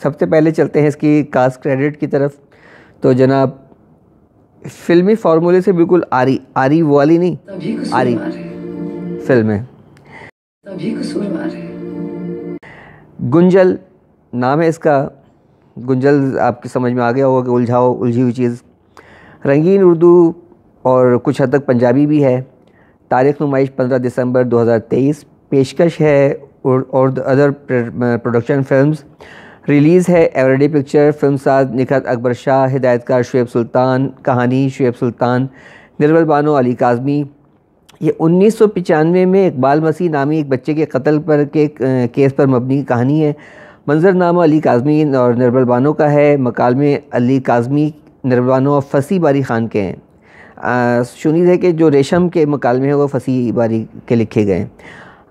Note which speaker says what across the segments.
Speaker 1: सबसे पहले चलते हैं इसकी कास्ट क्रेडिट की तरफ। तो जनाब फिल्मी फार्मूले से बिल्कुल आरी आरी वाली नहीं, आरी फिल्म है। गुंजल नाम है इसका। गुंजल आपकी समझ में आ गया होगा कि उलझाओ, उलझी हुई चीज़। रंगीन उर्दू और कुछ हद तक पंजाबी भी है। तारीख़ नुमाइश 15 दिसंबर 2023। पेशकश है और अदर प्रोडक्शन फिल्म्स। रिलीज़ है एवरीडे पिक्चर। फिल्म साज निखत अकबर शाह, हिदायतकार शुएब सुल्तान, कहानी शुएब सुल्तान, निर्मल बानो, अली काज़मी। ये 1995 में इकबाल मसीह नामी एक बच्चे के कत्ल पर के केस पर मबनी कहानी है। मंजरनामा अली काज़मी और निर्मल बानो का है। मकालमे अली काज़मी, निर्मल बानो और फसी बारी ख़ान के हैं। शुनीद है कि जो रेशम के मकालमे हैं वो फसी बारी के लिखे गए हैं।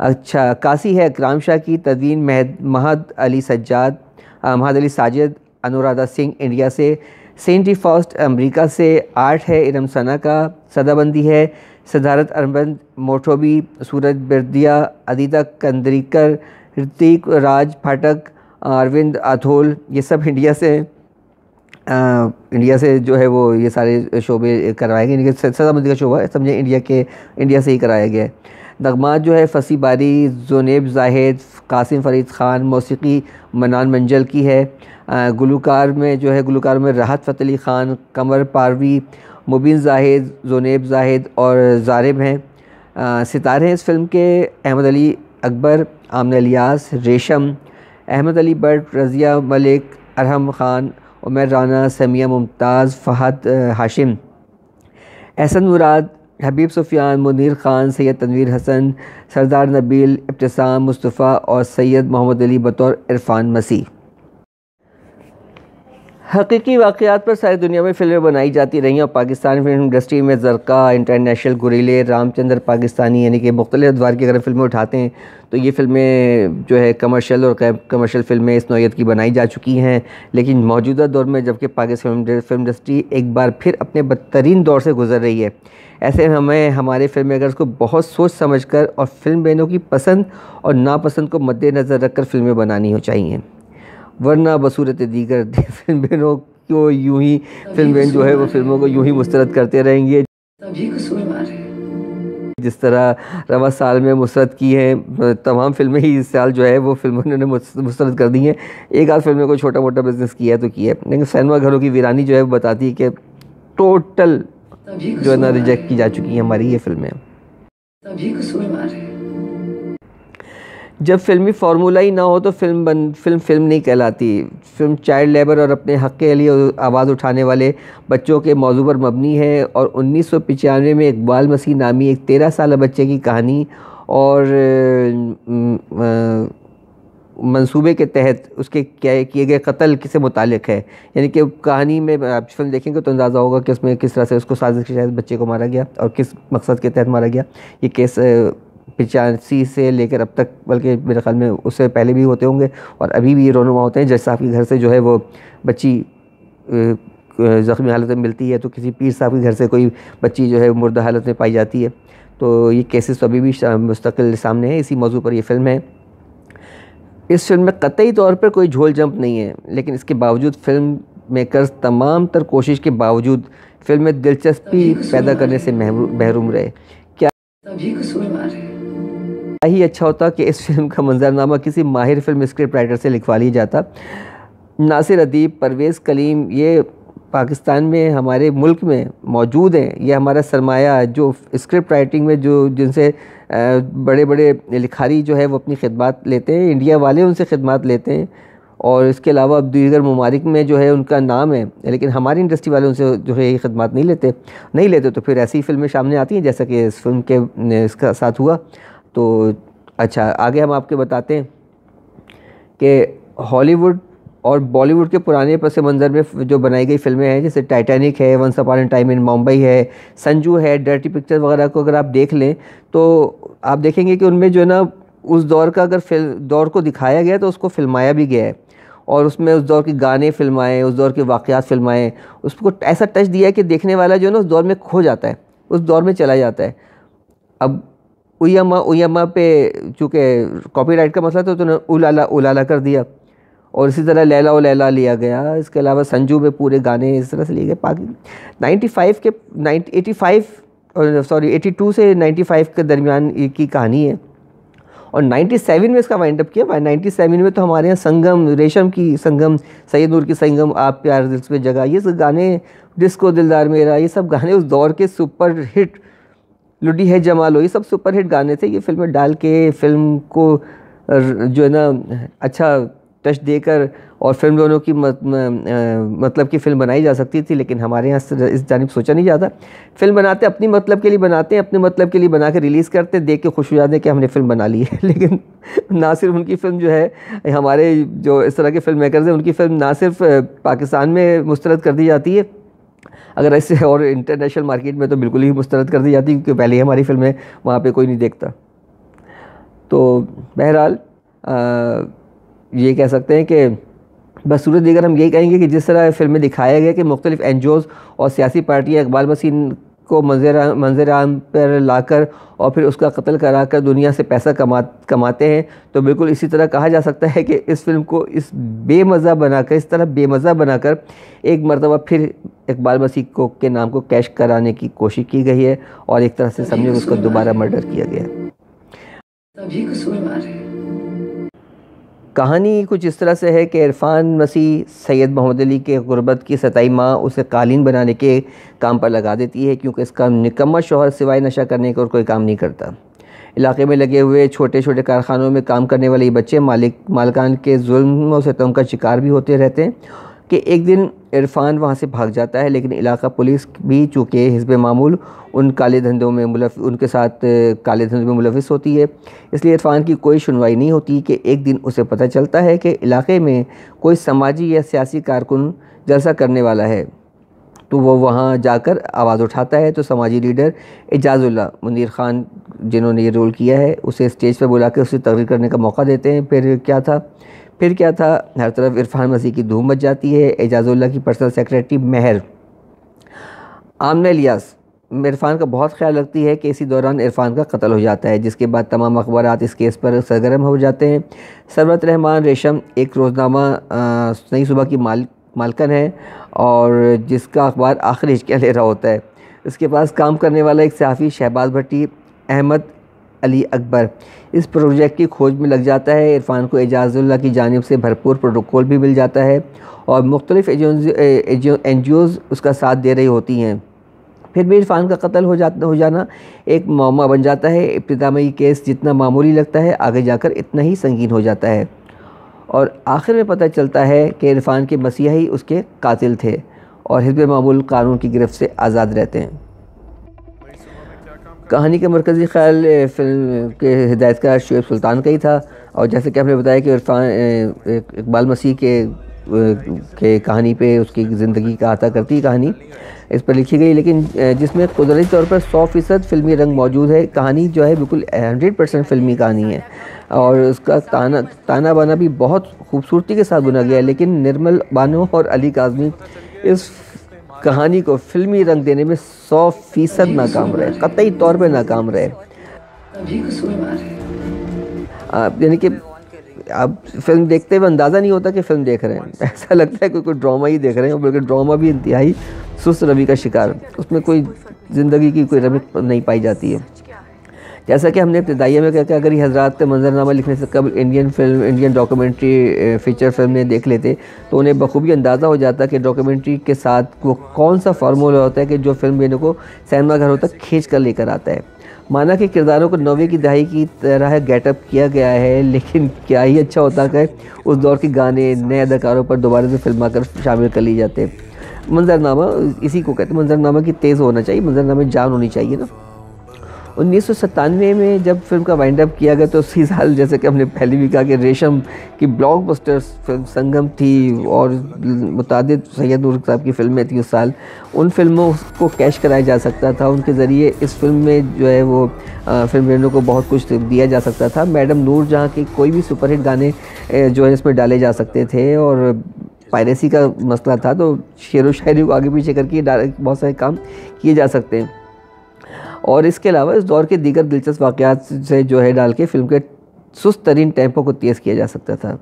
Speaker 1: अच्छा, कासी है इकराम शाह की। तदवीन महद अली सज्जाद, महद अली साजिद। अनुराधा सिंह इंडिया से। सेंटी फॉस्ट अमरीका से। आर्ट है इरम सना का। सदाबंदी है सिद्धार्थ अरबंद, मोठोबी, सूरज बिरदिया, अदीता कंदरीकर, ऋतिक राज फाटक, अरविंद आथोल, ये सब इंडिया से इंडिया से जो है वो ये सारे शोबे करवाए गए। सदाबंदी का शोबा है, समझे इंडिया से ही कराया गया है। नगमात जो है फसी बारी, ज़ुनैब ज़ाहिद, कासिम फ़रीद ख़ान। मौसीकी मनान मंजल की है। गुलकार में राहत फ़तेह अली ख़ान, कमर पारवी, मुबीन ज़ाहिद, ज़ुनैब ज़ाहिद और ज़ारिब हैं। सितारे हैं इस फिल्म के अहमद अली अकबर, आमना इलियास, रेशम, अहमद अली बट, रज़िया मलिक, अरहम ख़ान, उमर राना, समिया मुमताज़, फ़हद हाशिम, एहसन मुराद, हबीब सुफियान, मुनीर ख़ान, सैयद तनवीर हसन, सरदार नबील, इब्तिसाम मुस्तफ़ा और सैयद मोहम्मद अली बतौर इरफान मसीह। हकीकी वाक़यात पर सारी दुनिया में फ़िल्में बनाई जाती रही और पाकिस्तान फिल्म इंडस्ट्री में ज़रका, इंटरनेशनल, गुरीले, रामचंद्र पाकिस्तानी, यानी कि मुख्तलिफ़ अदवार की अगर फ़िल्में उठाते हैं तो ये फ़िल्में जो है कमर्शियल और कमर्शियल फ़िल्में इस नौइयत की बनाई जा चुकी हैं। लेकिन मौजूदा दौर में जबकि पाकिस्तान फिल्म इंडस्ट्री एक बार फिर अपने बदतरीन दौर से गुज़र रही है, ऐसे में हमें हमारे फ़िल्म मेकर्स को बहुत सोच समझकर और फ़िल्म बैनों की पसंद और नापसंद को मद्देनज़र रखकर फ़िल्में बनानी हो चाहिए, वरना बसूरत दीगर फिल्म बैनों को यूं ही फिल्म बैन जो है वो फ़िल्मों को यूं ही मुस्तरद करते रहेंगे। जिस तरह रवा साल में मुस्तरद की है तमाम फिल्में ही इस साल जो है वो फिल्मों ने मुस्तरद कर दी हैं। एक आध फिल्म में कोई छोटा मोटा बिजनेस किया है तो किया है, लेकिन सिनेमा घरों की वीरानी जो है वो बताती है कि टोटल जो है ना रिजेक्ट की जा चुकी हैं हमारी ये फिल्में। जब फिल्मी फार्मूला ही ना हो तो फिल्म नहीं कहलाती। फिल्म चाइल्ड लेबर और अपने हक़ के लिए आवाज़ उठाने वाले बच्चों के मौजू पर मबनी है और 1995 में इकबाल मसीह नामी एक 13 साल बच्चे की कहानी और मंसूबे के तहत उसके किए गए कत्ल से मुतालिक है। यानी कि कहानी में आप फिल्म देखेंगे तो अंदाज़ा होगा कि उसमें किस तरह से उसको साजिश के तहत बच्चे को मारा गया और किस मकसद के तहत मारा गया। ये केस 85 से लेकर अब तक, बल्कि मेरे ख्याल में उससे पहले भी होते होंगे और अभी भी ये रोनुमा होते हैं। जज साहब के घर से जो है वो बच्ची ज़ख्मी हालत में मिलती है तो किसी पीर साहब के घर से कोई बच्ची जो है मुर्दा हालत में पाई जाती है। तो ये केसेस तो अभी भी मुस्तकिल सामने है। इसी मौजू पर ये फ़िल्म है। इस फिल्म में कतई तौर पर कोई झोल जंप नहीं है, लेकिन इसके बावजूद फिल्म मेकर्स तमाम तर कोशिश के बावजूद फिल्म में दिलचस्पी पैदा करने से महरूम रहे। क्या ही अच्छा होता कि इस फिल्म का मंजरनामा किसी माहिर फिल्म स्क्रिप्ट राइटर से लिखवा लिया जाता। नासिर अदीब, परवेज़ कलीम ये पाकिस्तान में हमारे मुल्क में मौजूद हैं। ये हमारा सरमाया जो स्क्रिप्ट राइटिंग में जो जिनसे बड़े बड़े लिखारी जो है वो अपनी खिदमत लेते हैं, इंडिया वाले उनसे खिदमत लेते हैं और इसके अलावा दीगर ममालिक में जो है उनका नाम है, लेकिन हमारी इंडस्ट्री वाले उनसे जो है ये खिदमत नहीं लेते तो फिर ऐसी फिल्में सामने आती हैं जैसा कि इस फिल्म के इसका साथ हुआ। तो अच्छा, आगे हम आपके बताते हैं कि हॉलीवुड और बॉलीवुड के पुराने पस मंज़र में जो बनाई गई फ़िल्में हैं, जैसे टाइटैनिक है, once upon a time in Mumbai है, संजू है, डर्टी पिक्चर वगैरह को अगर आप देख लें तो आप देखेंगे कि उनमें जो है ना उस दौर का अगर दौर को दिखाया गया तो उसको फिल्माया भी गया है और उसमें उस दौर के गाने फिल्माए, उस दौर के वाक़यात फिल्माए, उसको ऐसा टच दिया है कि देखने वाला जो है ना उस दौर में खो जाता है, उस दौर में चला जाता है। अब उयमा पे चूँकि कॉपीराइट का मसला था तो उन्होंने उलाला कर दिया और इसी तरह लैला ओ लैला लिया गया। इसके अलावा संजू में पूरे गाने इस तरह से लिए गए। 95 के 85 सॉरी 82 से 95 के दरमियान की कहानी है और 97 में इसका वाइंड अप किया। 97 में तो हमारे यहाँ संगम, रेशम की संगम, सैयद नूर की संगम, आप प्यार दिल पे जगह, ये सब गाने, डिस्को दिलदार मेरा, ये सब गाने उस दौर के सुपर हिट, लुडी है जमालो, ये सब सुपर हिट गाने थे। ये फिल्म में डाल के फिल्म को जो है ना अच्छा टच देकर और फिल्म दोनों की मतलब की फ़िल्म बनाई जा सकती थी, लेकिन हमारे यहाँ इस जानिब सोचा नहीं जाता। फिल्म बनाते अपनी मतलब के लिए बनाते हैं, अपने मतलब के लिए बना के रिलीज़ करते, देख के खुश हो जाते हैं कि हमने फ़िल्म बना ली है। लेकिन ना सिर्फ उनकी फ़िल्म जो है, हमारे जो इस तरह के फ़िल्म मेकर्स हैं, उनकी फ़िल्म ना सिर्फ पाकिस्तान में मुस्तरद कर दी जाती है, अगर ऐसे और इंटरनेशनल मार्केट में तो बिल्कुल ही मुस्तरद कर दी जाती, क्योंकि पहले ही हमारी फ़िल्में वहाँ पे कोई नहीं देखता। तो बहरहाल ये कह सकते हैं कि बस सूरत दीगर हम यही कहेंगे कि जिस तरह फिल्म में दिखाया गया कि मुख्तलिफ़ एनजीओज़ और सियासी पार्टियाँ इकबाल मसीह को मंजर आम पर लाकर और फिर उसका कत्ल कराकर दुनिया से पैसा कमाते हैं, तो बिल्कुल इसी तरह कहा जा सकता है कि इस फिल्म को इस तरह बेमज़ा बनाकर एक मरतबा फिर इकबाल मसीह को के नाम को कैश कराने की कोशिश की गई है और एक तरह से समझे उसका दोबारा मर्डर किया गया है।
Speaker 2: सभी कसूरवार हैं।
Speaker 1: कहानी कुछ इस तरह से है कि इरफान मसीह सैयद मोहम्मद अली के गुर्बत की सताई माँ उसे कालीन बनाने के काम पर लगा देती है, क्योंकि इसका निकम्मा शौहर सिवाय नशा करने का और कोई काम नहीं करता। इलाके में लगे हुए छोटे छोटे कारखानों में काम करने वाले ये बच्चे मालिकान के जुल्म और सितम का शिकार भी होते रहते हैं कि एक दिन इरफान वहाँ से भाग जाता है, लेकिन इलाका पुलिस भी चूँकि हिज़्ब मामूल उन काले धंधों में उनके साथ काले धंधों में मुलविस होती है, इसलिए इरफान की कोई सुनवाई नहीं होती कि एक दिन उसे पता चलता है कि इलाके में कोई समाजी या सियासी कारकुन जलसा करने वाला है। तो वो वहाँ जाकर आवाज़ उठाता है, तो समाजी लीडर एजाज़ुल्लाह मुनीर ख़ान, जिन्होंने ये रोल किया है, उसे स्टेज पर बुला कर उसे तकरीर करने का मौका देते हैं। फिर क्या था, हर तरफ इरफान मसीह की धूम मच जाती है। एजाज़ुल्लाह की पर्सनल सेक्रेटरी महर आमना इलियास इरफान का बहुत ख्याल रखती है कि इसी दौरान इरफान का कत्ल हो जाता है, जिसके बाद तमाम अखबारात इस केस पर सरगर्म हो जाते हैं। सरवत रहमान रेशम एक रोज़नामा नई सुबह की मालकन है और जिसका अखबार आखिरी हिचकियाँ ले रहा होता है। इसके पास काम करने वाला एक सहाफ़ी शहबाज भट्टी अहमद अली अकबर इस प्रोजेक्ट की खोज में लग जाता है। इरफान को एजाज़ुल्लाह की जानिब से भरपूर प्रोटोकॉल भी मिल जाता है और मुख्तलिफ़ एनजीओज़ उसका साथ दे रही होती हैं। फिर भी इरफान का कत्ल हो जाना एक मामला बन जाता है। इब्तिदा में ये केस जितना मामूली लगता है, आगे जाकर इतना ही संगीन हो जाता है और आखिर में पता चलता है कि इरफान के मसीहा ही उसके कातिल थे और हिज़्ब मामूल कानून की गिरफ्त से आज़ाद रहते हैं। कहानी का मरकज़ी ख्याल फिल्म के हिदायतकार शुएब सुल्तान का ही था और जैसे कि हमने बताया कि इकबाल मसीह के कहानी पे उसकी ज़िंदगी का अहाता करती कहानी इस पर लिखी गई, लेकिन जिसमें कुदरती तौर पर 100% फिल्मी रंग मौजूद है। कहानी जो है बिल्कुल 100% फिल्मी कहानी है और उसका ताना बाना भी बहुत खूबसूरती के साथ बुना गया है, लेकिन निर्मल बानो और अली काज़मी इस कहानी को फिल्मी रंग देने में 100% नाकाम रहे, कतई तौर पे नाकाम रहे। यानी कि आप फिल्म देखते हुए अंदाज़ा नहीं होता कि फ़िल्म देख रहे हैं, ऐसा लगता है कोई ड्रामा ही देख रहे हैं, बल्कि ड्रामा भी इंतहाई सुस्त रवि का शिकार, उसमें कोई ज़िंदगी की कोई रमक नहीं पाई जाती है। जैसा कि हमने इब्तिदाइया में कहा कि अगर ये हज़रात मंजरनामा लिखने से कबल इंडियन डॉक्यूमेंट्री फ़ीचर फिल्म में देख लेते तो उन्हें बखूबी अंदाज़ा हो जाता कि डॉक्यूमेंट्री के साथ वो कौन सा फार्मूला होता है कि जो फिल्म बेनों को सिनेमा घरों तक खींच कर लेकर आता है। माना कि किरदारों को 90 की दहाई की तरह गेटअप किया गया है, लेकिन क्या ही अच्छा होता कि उस दौर के गाने नए अदाकारों पर दोबारा से फिल्मा कर शामिल कर लिए जाते। मंजरनामा इसी को कहते हैं, मंजरनामा की तेज़ होना चाहिए, मंजरनामा में जान होनी चाहिए ना। 1997 में जब फिल्म का वाइंड अप किया गया तो उसी साल, जैसे कि हमने पहले भी कहा कि रेशम की ब्लॉकबस्टर फिल्म संगम थी और मुतादिद सैयद नूर साहब की फिल्में थी उस साल, उन फिल्मों को कैश कराया जा सकता था। उनके ज़रिए इस फिल्म में जो है वो फिल्म रेनों को बहुत कुछ दिया जा सकता था। मैडम नूर जहाँ के कोई भी सुपरहिट गाने जो है इसमें डाले जा सकते थे और पायरेसी का मसला था, तो शेर व शायरी को आगे पीछे करके बहुत सारे काम किए जा सकते हैं। और इसके अलावा इस दौर के दीगर दिलचस्प वाक़यात से जो है डाल के फ़िल्म के सुस्त तरीन टेम्पो को तेज़ किया जा सकता था।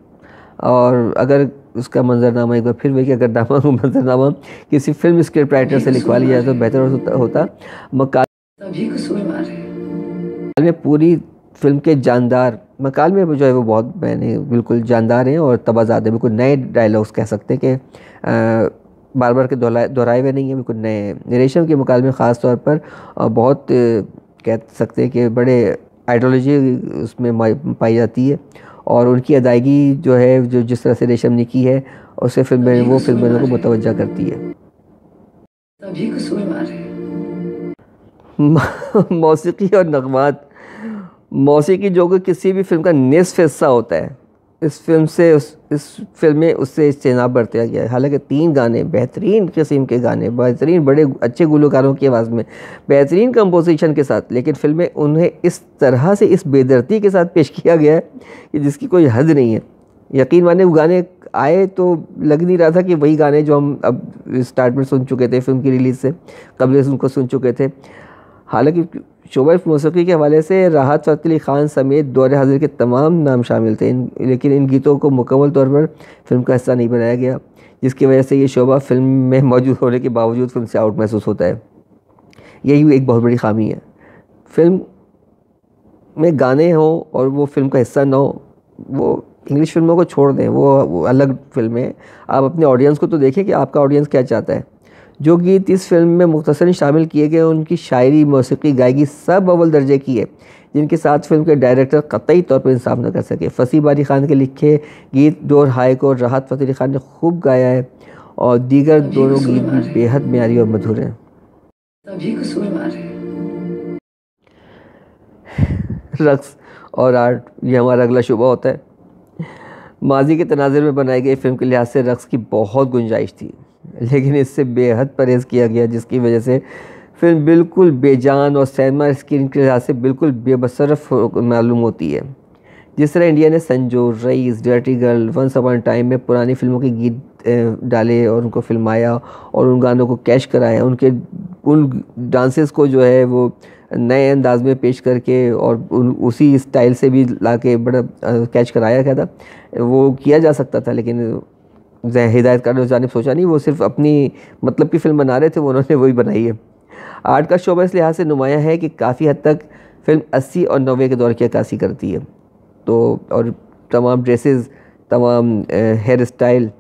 Speaker 1: और अगर उसका मंजरनामा एक बार फिर वही अगरनामा मंजरनामा किसी फिल्म स्क्रिप्ट राइटर से लिखवा लिया जाए तो बेहतर होता। मकाल
Speaker 2: तभी कसूरवार है।
Speaker 1: में पूरी फिल्म के जानदार, मकाल में जो है वो बहुत मैंने बिल्कुल जानदार हैं और तबाज़ात हैं, बिल्कुल नए डायलॉग्स कह सकते हैं कि बार बार के दोहराए हुए नहीं हैं, बिल्कुल नए। रेशम के मुकाल में ख़ास तौर पर बहुत कह सकते हैं कि बड़े आइडियोलॉजी उसमें पाई जाती है और उनकी अदायगी जो है, जो जिस तरह से रेशम ने की है, उससे वो फिल्म को मुतवज्जा करती है।
Speaker 2: तभी कसूरवार है।
Speaker 1: मौसीकी और नगमात, मौसीकी जो कि किसी भी फिल्म का निस्फ हिस्सा होता है, इस फिल्म में उससे इज्तनाब बरता गया है। हालांकि 3 गाने बेहतरीन किस्म के गाने, बेहतरीन बड़े अच्छे गुलकारों की आवाज़ में, बेहतरीन कंपोजिशन के साथ, लेकिन फिल्म में उन्हें इस तरह से इस बेदर्दी के साथ पेश किया गया है कि जिसकी कोई हद नहीं है। यकीन माने वो गाने आए तो लग नहीं रहा था कि वही गाने जो हम अब स्टार्ट में सुन चुके थे, फिल्म की रिलीज़ से कबल उनको सुन चुके थे। हालांकि शोबा मौसीकी के हवाले से राहत फ़तेह अली ख़ान समेत दौरे हाज़िर के तमाम नाम शामिल थे, लेकिन इन गीतों को मुकम्मल तौर पर फिल्म का हिस्सा नहीं बनाया गया, जिसकी वजह से ये शोबा फिल्म में मौजूद होने के बावजूद फिल्म से आउट महसूस होता है। यही एक बहुत बड़ी ख़ामी है। फिल्म में गाने हों और वो फिल्म का हिस्सा ना हो, वो इंग्लिश फिल्मों को छोड़ दें, वो अलग फिल्म है। आप अपने ऑडियंस को तो देखें कि आपका ऑडियंस क्या चाहता है। जो गीत इस फिल्म में मुख्तसरन शामिल किए गए, उनकी शायरी, मौसीकी, गायकी सब अव्वल दर्जे की है, जिनके साथ फिल्म के डायरेक्टर कतई तौर पर इंसाफ न कर सके। फसी बारी खान के लिखे गीत डोर हाय को राहत फ़तेह अली ख़ान ने खूब गाया है और दीगर दोनों गीत भी बेहद म्यारी और मधुर हैं।
Speaker 2: तभी कसूरवार है।
Speaker 1: रक्स और आर्ट, ये हमारा अगला शुबा होता है। माजी के तनाज़ुर में बनाई गई फिल्म के लिहाज से रक्स की बहुत गुंजाइश थी, लेकिन इससे बेहद परहेज़ किया गया, जिसकी वजह से फिल्म बिल्कुल बेजान और सिनेमा स्क्रीन के लिहाज से बिल्कुल बेबसरफ मालूम होती है। जिस तरह इंडिया ने संजो, Raees, dirty girl, once upon time में पुरानी फिल्मों के गीत डाले और उनको फिल्माया और उन गानों को कैश कराया, उन डांसेस को जो है वो नए अंदाज में पेश करके और उसी स्टाइल से भी लाके बड़ा कैच कराया गया था, वो किया जा सकता था, लेकिन हिदायतकार ने जानिब सोचा नहीं, वो सिर्फ अपनी मतलब की फ़िल्म बना रहे थे, वो उन्होंने वही बनाई है। आर्ट का शोबा इस लिहाज से नुमाया है कि काफ़ी हद तक फिल्म 80 और 90 के दौर की अक्कासी करती है। तो और तमाम ड्रेसेस, तमाम हेयर स्टाइल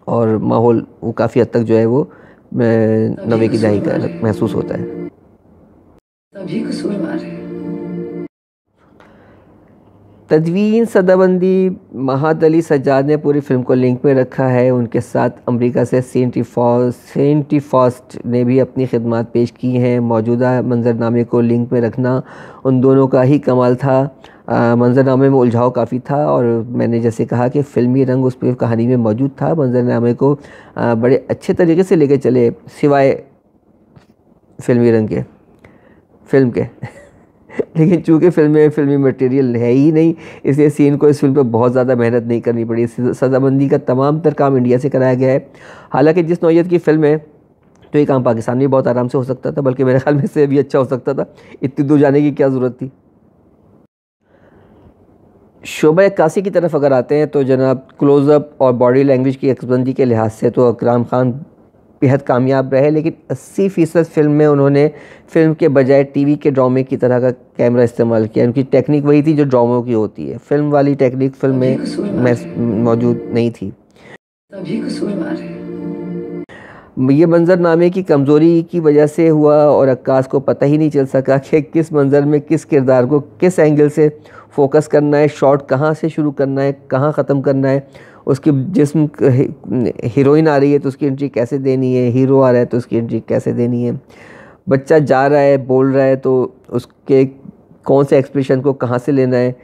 Speaker 1: और माहौल वो काफ़ी हद तक जो है वो 90 की दहाई का महसूस होता है।
Speaker 2: तभी कसूरवार है।
Speaker 1: तदवीन सदाबंदी, महाद अली सज्जाद ने पूरी फिल्म को लिंक में रखा है। उनके साथ अमेरिका से सेंटी फॉस्ट ने भी अपनी खिदमात पेश की हैं। मौजूदा मंजरनामे को लिंक में रखना उन दोनों का ही कमाल था। मंजरनामे में उलझाव काफ़ी था और मैंने जैसे कहा कि फ़िल्मी रंग उस पर कहानी में मौजूद था। मंजरनामे को बड़े अच्छे तरीके से लेके चले, सिवाय फ़िल्मी रंग के, फिल्म के लेकिन चूँकि फिल्म में फिल्मी मटेरियल है ही नहीं, इसलिए सीन को इस फिल्म पर बहुत ज़्यादा मेहनत नहीं करनी पड़ी। सदाबंदी का तमाम तर काम इंडिया से कराया गया है। हालांकि जिस नौइयत की फ़िल्म है तो ये काम पाकिस्तान में बहुत आराम से हो सकता था, बल्कि मेरे ख्याल में इससे भी अच्छा हो सकता था। इतनी दूर जाने की क्या ज़रूरत थी। शोबा अक्कासी की तरफ अगर आते हैं तो जनाब क्लोज़अप और बॉडी लैंग्वेज की अक्सबंदी के लिहाज से तो अकराम खान बेहद कामयाब रहे, लेकिन 80% फिल्म में उन्होंने फिल्म के बजाय टीवी के ड्रामे की तरह का कैमरा इस्तेमाल किया। उनकी टेक्निक वही थी जो ड्रामों की होती है, फिल्म वाली टेक्निक फिल्म में मौजूद नहीं थी।
Speaker 2: तभी कसूरवार है।
Speaker 1: ये मंजरनामे की कमज़ोरी की वजह से हुआ और अक्कास को पता ही नहीं चल सका कि किस मंज़र में किस किरदार को किस एंगल से फोकस करना है, शॉट कहाँ से शुरू करना है, कहाँ ख़त्म करना है, उसकी जिस्म हीरोइन आ रही है तो उसकी एंट्री कैसे देनी है, हीरो आ रहा है तो उसकी एंट्री कैसे देनी है, बच्चा जा रहा है बोल रहा है तो उसके कौन से एक्सप्रेशन को कहाँ से लेना है।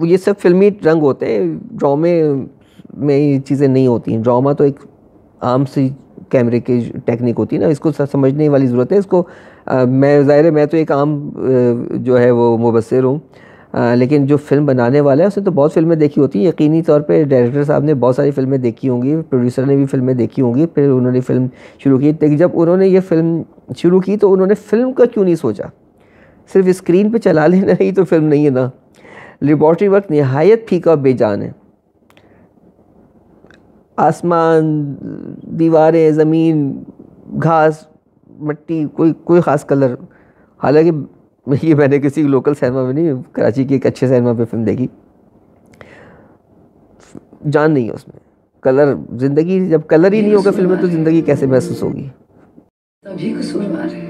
Speaker 1: ये सब फिल्मी रंग होते हैं, ड्रामे में ये चीज़ें नहीं होती। ड्रामा तो एक आम सी कैमरे की टेक्निक होती है ना, इसको समझने वाली ज़रूरत है। इसको मैं तो एक आम जो है वो मुबस्सिर हूँ, लेकिन जो फिल्म बनाने वाला है उसने तो बहुत फिल्में देखी होती हैं। यकीनी तौर पे डायरेक्टर साहब ने बहुत सारी फिल्में देखी होंगी, प्रोड्यूसर ने भी फिल्में देखी होंगी, फिर उन्होंने फिल्म शुरू की। लेकिन जब उन्होंने ये फिल्म शुरू की तो उन्होंने फिल्म का क्यों नहीं सोचा, सिर्फ स्क्रीन पे चला लेना ही तो फिल्म नहीं है ना। लेबॉर्ट्री वर्क नहायत फीका और बेजान है। आसमान, दीवारें, ज़मीन, घास, मिट्टी, कोई ख़ास कलर। हालांकि ये मैंने किसी लोकल सिनेमा में नहीं, कराची के एक अच्छे सिनेमा पे फिल्म देखी, जान नहीं है उसमें। कलर, ज़िंदगी जब कलर ही नहीं होगा फिल्म में तो ज़िंदगी कैसे महसूस होगी।
Speaker 2: सभी कसूरवार है।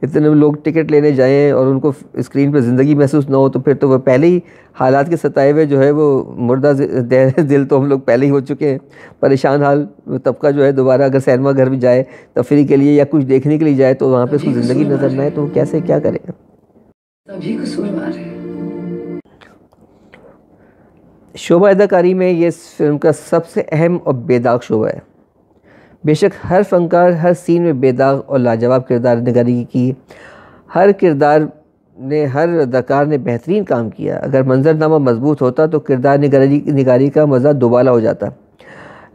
Speaker 1: इतने लोग टिकट लेने जाएं और उनको स्क्रीन पर ज़िंदगी महसूस ना हो तो फिर तो वो पहले ही हालात के सताए हुए जो है वो मुर्दा दिल तो हम लोग पहले ही हो चुके हैं। परेशान हाल तबका जो है दोबारा अगर सिनेमा घर भी जाए तफरी के लिए या कुछ देखने के लिए जाए तो वहाँ पे उसको ज़िंदगी नज़र ना आए तो वो कैसे क्या करेगा।
Speaker 2: सभी कसूरवार है।
Speaker 1: शोबा अदाकारी में ये फिल्म का सबसे अहम और बेदाग शोबा है। बेशक हर फनकार हर सीन में बेदाग और लाजवाब किरदार निगारी की, हर किरदार ने, हर अदाकार ने बेहतरीन काम किया। अगर मंजरनामा मजबूत होता तो किरदार निगारी का मज़ा दोबाला हो जाता।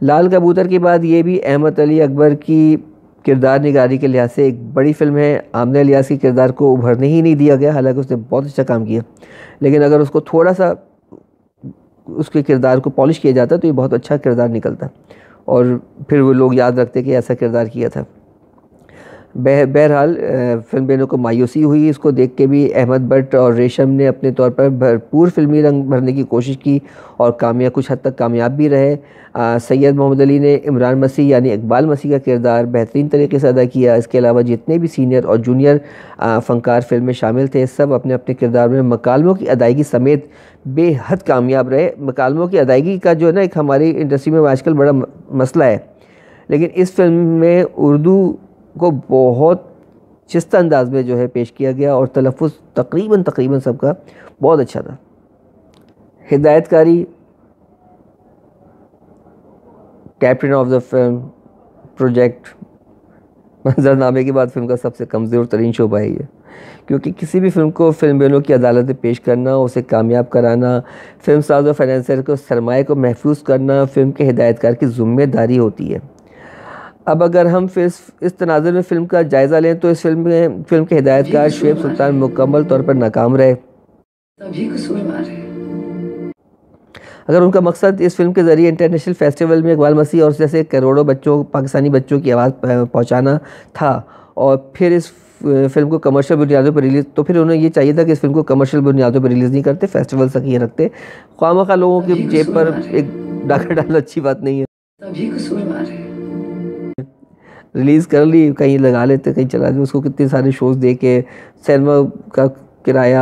Speaker 1: लाल कबूतर के बाद ये भी अहमद अली अकबर की किरदार निगारी के लिहाज से एक बड़ी फिल्म है। आमना इलियास के किरदार को उभरने ही नहीं दिया गया, हालांकि उसने बहुत अच्छा काम किया, लेकिन अगर उसको थोड़ा सा उसके किरदार को पॉलिश किया जाता तो ये बहुत अच्छा किरदार निकलता और फिर वो लोग याद रखते कि ऐसा किरदार किया था। बहरहाल फिल्म बेनों को मायूसी हुई इसको देख के भी। अहमद भट्ट और रेशम ने अपने तौर पर भरपूर फिल्मी रंग भरने की कोशिश की और कुछ हद तक कामयाब भी रहे। सैयद मोहम्मद अली ने इमरान मसीह यानी इकबाल मसीह का किरदार बेहतरीन तरीके से अदा किया। इसके अलावा जितने भी सीनियर और जूनियर फ़नकार फिल्म में शामिल थे सब अपने अपने किरदार में मकालमों की अदायगी समेत बेहद कामयाब रहे। मकालमों की अदायगी का जो है ना एक हमारी इंडस्ट्री में आजकल बड़ा मसला है, लेकिन इस फिल्म में उर्दू को बहुत चिस्त अंदाज में जो है पेश किया गया और तलफ़ुज़ तकरीबन सबका बहुत अच्छा था। हिदायतकारी, captain of the film, project, मंजरनामे के बाद फिल्म का सबसे कमज़ोर तरीन शोबा है ये, क्योंकि किसी भी फिल्म को फिल्म बेनों की अदालत में पेश करना, उसे कामयाब कराना, फिल्म साज और फाइनेंसर को सरमाए को महफूज करना फिल्म के हिदायतकार की ज़िम्मेदारी होती है। अब अगर हम फिर इस तनाज़ुर में फ़िल्म का जायज़ा लें तो इस फिल्म के हिदायतकार शुएब सुल्तान मुकम्मल तौर पर नाकाम रहे।
Speaker 2: सभी कसूरवार है।
Speaker 1: अगर उनका मकसद इस फिल्म के ज़रिए इंटरनेशनल फेस्टिवल में इकबाल मसीह और जैसे करोड़ों पाकिस्तानी बच्चों की आवाज़ पहुंचाना था और फिर इस फिल्म को कमर्शियल बुनियादों पर रिलीज़, तो फिर उन्हें ये चाहिए था कि इस फिल्म को कमर्शियल बुनियादों पर रिलीज़ नहीं करते, फेस्टिवल तक ये रखते। ख्वामखा लोगों की जेब पर एक डाका डालना अच्छी बात नहीं है।
Speaker 2: सभी कसूरवार है।
Speaker 1: रिलीज़ कर ली, कहीं लगा लेते, कहीं चला देते, उसको कितने सारे शोज़ दे के, सिनेमा का किराया,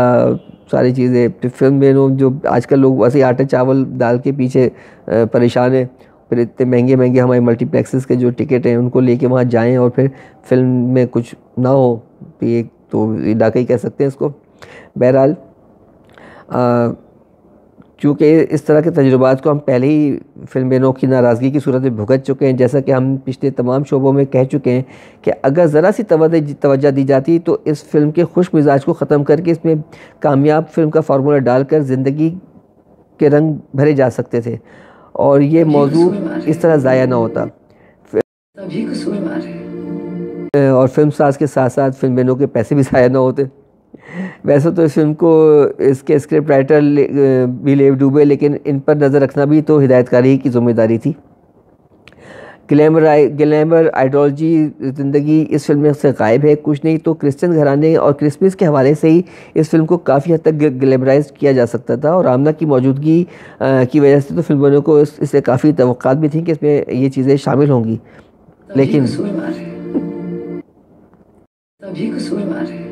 Speaker 1: सारी चीज़ें। फिल्म में जो आजकल लोग वैसे आटा चावल दाल के पीछे परेशान है, फिर इतने महंगे हमारे मल्टीप्लेक्सेस के जो टिकट हैं उनको लेके वहाँ जाएं और फिर फिल्म में कुछ ना हो तो ये डाका ही कह सकते हैं इसको। बहरहाल चूँकि इस तरह के तजुर्बात को हम पहले ही फिल्म बेनों की नाराज़गी की सूरत में भुगत चुके हैं, जैसा कि हम पिछले तमाम शोबों में कह चुके हैं कि अगर ज़रा सी तवज्जो दी जाती तो इस फिल्म के खुश मिजाज को ख़त्म करके इसमें कामयाब फिल्म का फार्मूला डालकर ज़िंदगी के रंग भरे जा सकते थे और ये मौजू इस तरह ज़ाया ना होता।
Speaker 2: सभी कसूरवार है।
Speaker 1: और फिल्म साज के साथ साथ फिल्म बेनों के पैसे भी ज़ाया ना होते। वैसे तो इस फिल्म को इसके स्क्रिप्ट राइटर भी लेव डूबे, लेकिन इन पर नज़र रखना भी तो हिदायतकारी की ज़िम्मेदारी थी। ग्लैमर आइडियोलॉजी ज़िंदगी इस फिल्म में से गायब है। कुछ नहीं तो क्रिश्चियन घराने और क्रिसमस के हवाले से ही इस फिल्म को काफ़ी हद तक ग्लैमराइज किया जा सकता था और आमना की मौजूदगी की वजह से तो फिल्म वालों को इससे काफ़ी तवक्कात भी थी कि इसमें ये चीज़ें शामिल होंगी, लेकिन
Speaker 2: सभी कसूरवार है।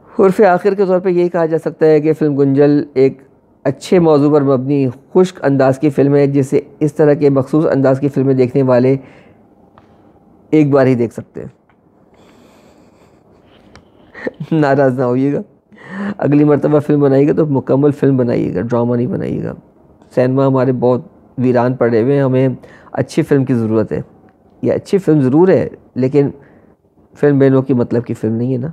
Speaker 1: उर्फ़ आखिर के तौर पर यही कहा जा सकता है कि फ़िल्म गुंजल एक अच्छे मौजू पर मबनी खुश्क अंदाज की फ़िल्म है जिसे इस तरह के मखसूस अंदाज की फ़िल्में देखने वाले एक बार ही देख सकते हैं। नाराज़ ना होइएगा, अगली मरतबा फ़िल्म बनाइएगा तो मुकम्मल फ़िल्म बनाइएगा, ड्रामा नहीं बनाइएगा। सिनेमा हमारे बहुत वीरान पड़े हुए हैं, हमें अच्छी फ़िल्म की ज़रूरत है। ये अच्छी फ़िल्म ज़रूर है लेकिन फ़िल्म बेनों की मतलब की फ़िल्म नहीं है ना।